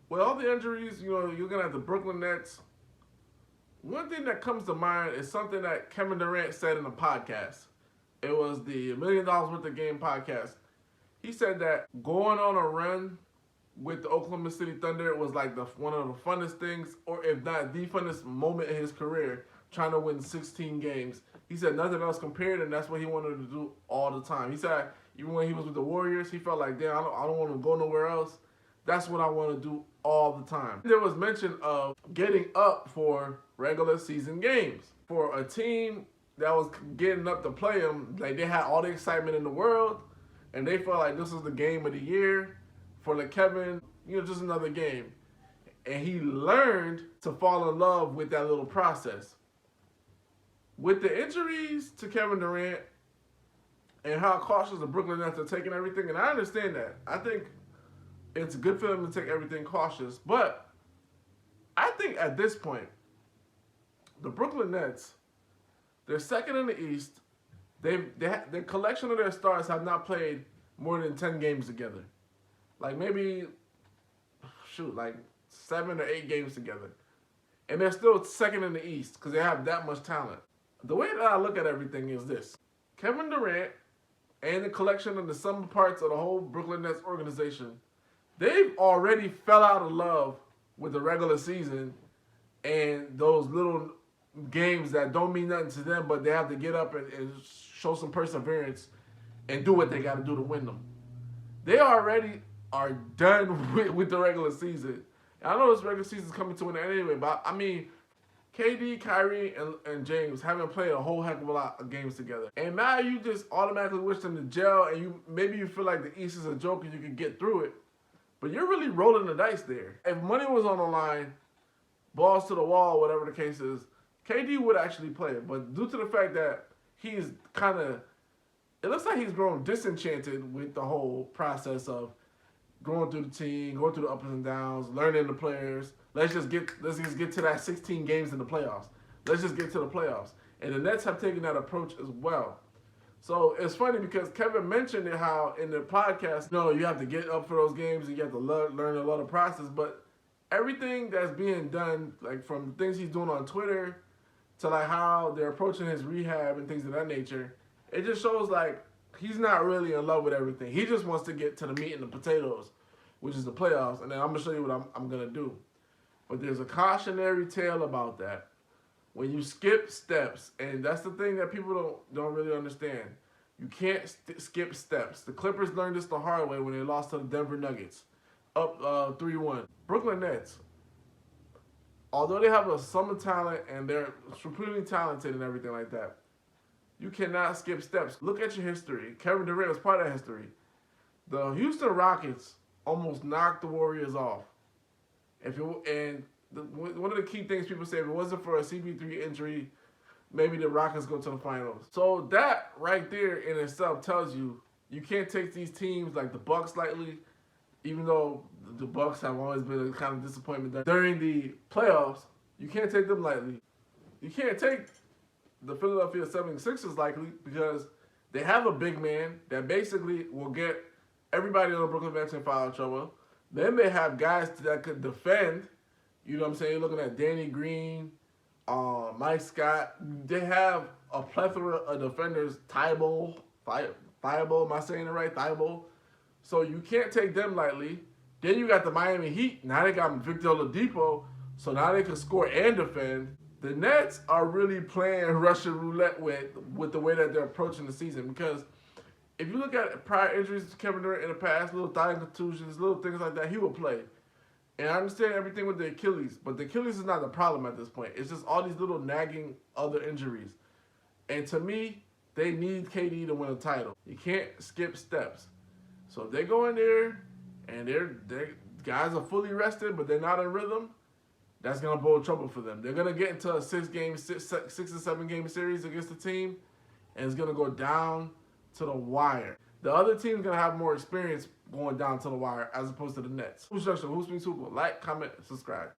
With all the injuries, you're looking at the Brooklyn Nets. One thing that comes to mind is something that Kevin Durant said in a podcast. It was the $1 Million Worth of Game podcast. He said that going on a run with the Oklahoma City Thunder was like one of the funnest things, or if not the funnest moment in his career, trying to win 16 games. He said nothing else compared, and that's what he wanted to do all the time. He said even when he was with the Warriors, he felt like, damn, I don't want to go nowhere else. That's what I want to do all the time. There was mention of getting up for regular season games. For a team that was getting up to play them, like they had all the excitement in the world, and they felt like this was the game of the year. For the Kevin, just another game. And he learned to fall in love with that little process. With the injuries to Kevin Durant and how cautious the Brooklyn Nets are taking everything, and I understand that. I think it's good for them to take everything cautious. But I think at this point, the Brooklyn Nets, they're second in the East. The collection of their stars have not played more than 10 games together. Like maybe, like 7 or 8 games together. And they're still second in the East because they have that much talent. The way that I look at everything is this. Kevin Durant and the collection of the sum parts of the whole Brooklyn Nets organization, they've already fell out of love with the regular season and those little games that don't mean nothing to them, but they have to get up and show some perseverance and do what they got to do to win them. They already are done with the regular season. And I know this regular season is coming to an end anyway, but I mean, KD, Kyrie, and James haven't played a whole heck of a lot of games together. And now you just automatically wish them to gel, and maybe you feel like the East is a joke and you can get through it. But you're really rolling the dice there. If money was on the line, balls to the wall, whatever the case is, KD would actually play it. But due to the fact that he's it looks like he's grown disenchanted with the whole process of going through the team, going through the ups and downs, learning the players. Let's just get to that 16 games in the playoffs. Let's just get to the playoffs. And the Nets have taken that approach as well. So it's funny because Kevin mentioned it how in the podcast, you have to get up for those games and you have to learn a lot of process. But everything that's being done, like from things he's doing on Twitter to like how they're approaching his rehab and things of that nature, it just shows like he's not really in love with everything. He just wants to get to the meat and the potatoes, which is the playoffs. And then I'm going to show you what I'm going to do. But there's a cautionary tale about that. When you skip steps, and that's the thing that people don't really understand. You can't skip steps. The Clippers learned this the hard way when they lost to the Denver Nuggets, up 3-1. Brooklyn Nets, although they have a summer talent and they're supremely talented and everything like that, you cannot skip steps. Look at your history. Kevin Durant was part of that history. The Houston Rockets almost knocked the Warriors off. One of the key things people say, if it wasn't for a CP3 injury, maybe the Rockets go to the finals. So that right there in itself tells you can't take these teams like the Bucks lightly, even though the Bucks have always been a kind of disappointment during the playoffs. You can't take them lightly. You can't take the Philadelphia 76ers lightly because they have a big man that basically will get everybody on the Brooklyn Nets in foul trouble. Then they have guys that could defend. You know what I'm saying? You're looking at Danny Green, Mike Scott. They have a plethora of defenders. Thibault, am I saying it right? Thibault. So you can't take them lightly. Then you got the Miami Heat. Now they got Victor Oladipo, so now they can score and defend. The Nets are really playing Russian roulette with the way that they're approaching the season, because if you look at prior injuries to Kevin Durant in the past, little thigh contusions, little things like that, he will play. And I understand everything with the Achilles, but the Achilles is not the problem at this point. It's just all these little nagging other injuries. And to me, they need KD to win a title. You can't skip steps. So if they go in there and their guys are fully rested, but they're not in rhythm, that's going to bode trouble for them. They're going to get into a 6 or 7 game series against the team, and it's going to go down to the wire. The other team's going to have more experience going down to the wire as opposed to the Nets. Who's Junction? Who's Super? Like, comment, subscribe.